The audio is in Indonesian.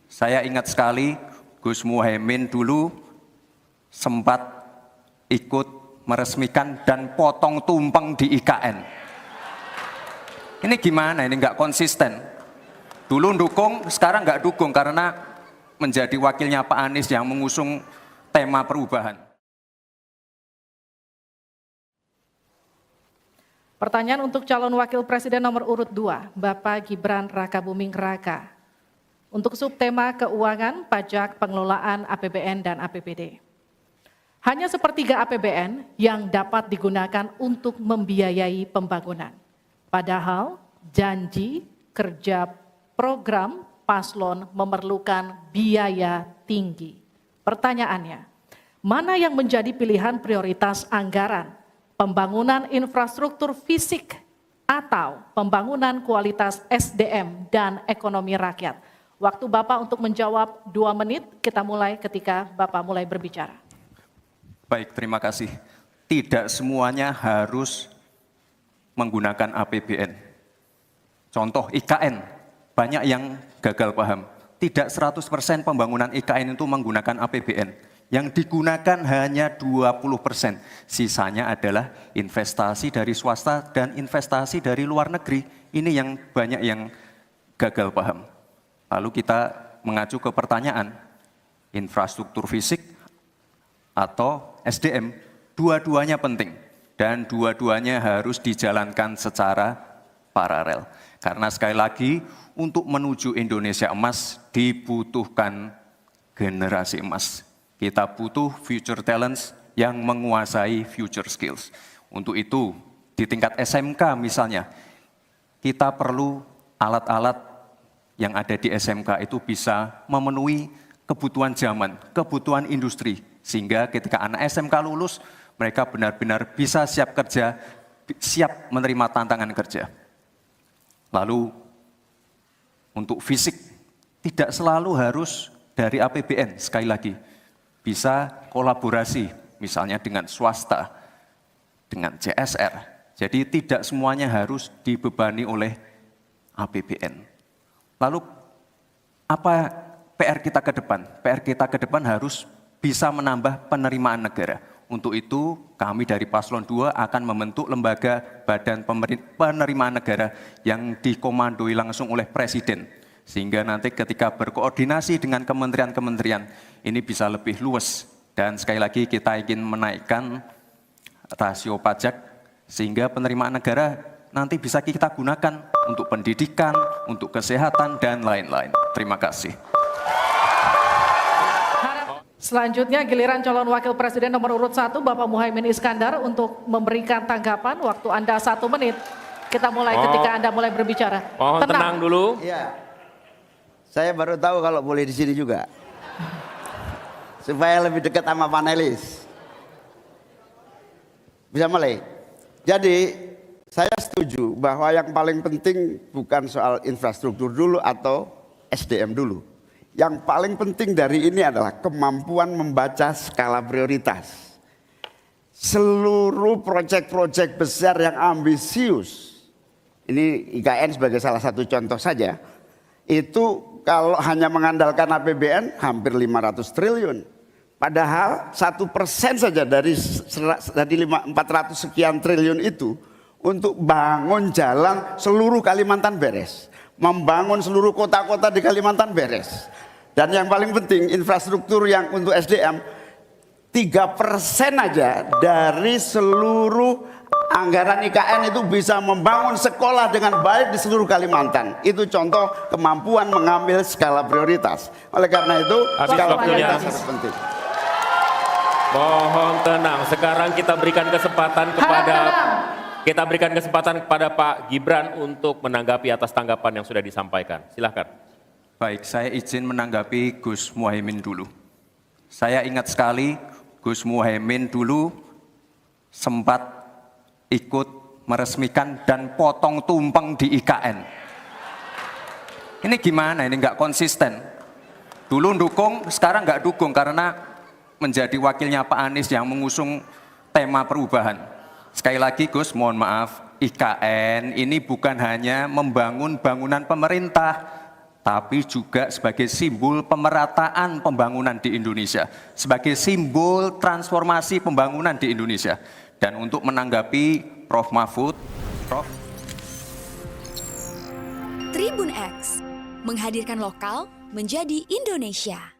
Saya ingat sekali Gus Muhaimin dulu sempat ikut meresmikan dan potong tumpeng di IKN. Ini gimana? Ini nggak konsisten. Dulu dukung, sekarang nggak dukung karena menjadi wakilnya Pak Anies yang mengusung tema perubahan. Pertanyaan untuk calon wakil presiden nomor urut 2, Bapak Gibran Rakabuming Raka. Untuk subtema keuangan, pajak, pengelolaan APBN dan APBD. Hanya sepertiga APBN yang dapat digunakan untuk membiayai pembangunan. Padahal janji kerja program paslon memerlukan biaya tinggi. Pertanyaannya, mana yang menjadi pilihan prioritas anggaran? Pembangunan infrastruktur fisik atau pembangunan kualitas SDM dan ekonomi rakyat? Waktu Bapak untuk menjawab 2 menit, kita mulai ketika Bapak mulai berbicara. Baik, terima kasih. Tidak semuanya harus menggunakan APBN. Contoh IKN, banyak yang gagal paham. Tidak 100% pembangunan IKN itu menggunakan APBN. Yang digunakan hanya 20%. Sisanya adalah investasi dari swasta dan investasi dari luar negeri. Ini yang banyak yang gagal paham. Lalu kita mengacu ke pertanyaan, infrastruktur fisik atau SDM, dua-duanya penting. Dan dua-duanya harus dijalankan secara paralel. Karena sekali lagi, untuk menuju Indonesia emas dibutuhkan generasi emas. Kita butuh future talents yang menguasai future skills. Untuk itu, di tingkat SMK misalnya, kita perlu alat-alat yang ada di SMK itu bisa memenuhi kebutuhan zaman, kebutuhan industri. Sehingga ketika anak SMK lulus, mereka benar-benar bisa siap kerja, siap menerima tantangan kerja. Lalu, untuk fisik, tidak selalu harus dari APBN, sekali lagi. Bisa kolaborasi, misalnya dengan swasta, dengan CSR. Jadi tidak semuanya harus dibebani oleh APBN. Lalu apa PR kita ke depan? PR kita ke depan harus bisa menambah penerimaan negara. Untuk itu kami dari Paslon 2 akan membentuk lembaga badan penerimaan negara yang dikomandoi langsung oleh Presiden. Sehingga nanti ketika berkoordinasi dengan kementerian-kementerian ini bisa lebih luas. Dan sekali lagi kita ingin menaikkan rasio pajak sehingga penerimaan negara nanti bisa kita gunakan untuk pendidikan, untuk kesehatan, dan lain-lain. Terima kasih. Selanjutnya giliran calon wakil presiden nomor urut 1, Bapak Muhaimin Iskandar untuk memberikan tanggapan. Waktu Anda 1 menit. Kita mulai ketika Anda mulai berbicara. Mohon tenang dulu. Iya. Saya baru tahu kalau boleh di sini juga. Supaya lebih dekat sama panelis. Bisa mulai. Jadi saya setuju bahwa yang paling penting bukan soal infrastruktur dulu atau SDM dulu. Yang paling penting dari ini adalah kemampuan membaca skala prioritas. Seluruh proyek-proyek besar yang ambisius, ini IKN sebagai salah satu contoh saja, itu kalau hanya mengandalkan APBN hampir 500 triliun. Padahal 1% saja dari 400 sekian triliun itu untuk bangun jalan seluruh Kalimantan beres. Membangun seluruh kota-kota di Kalimantan beres. Dan yang paling penting infrastruktur yang untuk SDM 3% aja dari seluruh anggaran IKN itu bisa membangun sekolah dengan baik di seluruh Kalimantan. Itu contoh kemampuan mengambil skala prioritas. Oleh karena itu skala prioritas sangat penting. Mohon tenang. Sekarang kita berikan kesempatan kepada Pak Gibran untuk menanggapi atas tanggapan yang sudah disampaikan. Silakan. Baik, saya izin menanggapi Gus Muhaimin dulu. Saya ingat sekali Gus Muhaimin dulu sempat ikut meresmikan dan potong tumpeng di IKN. Ini gimana? Ini nggak konsisten. Dulu dukung, sekarang nggak dukung karena menjadi wakilnya Pak Anies yang mengusung tema perubahan. Sekali lagi Gus, mohon maaf, IKN ini bukan hanya membangun bangunan pemerintah, tapi juga sebagai simbol pemerataan pembangunan di Indonesia, sebagai simbol transformasi pembangunan di Indonesia. Dan untuk menanggapi Prof. Mahfud, Prof. Tribun X menghadirkan lokal menjadi Indonesia.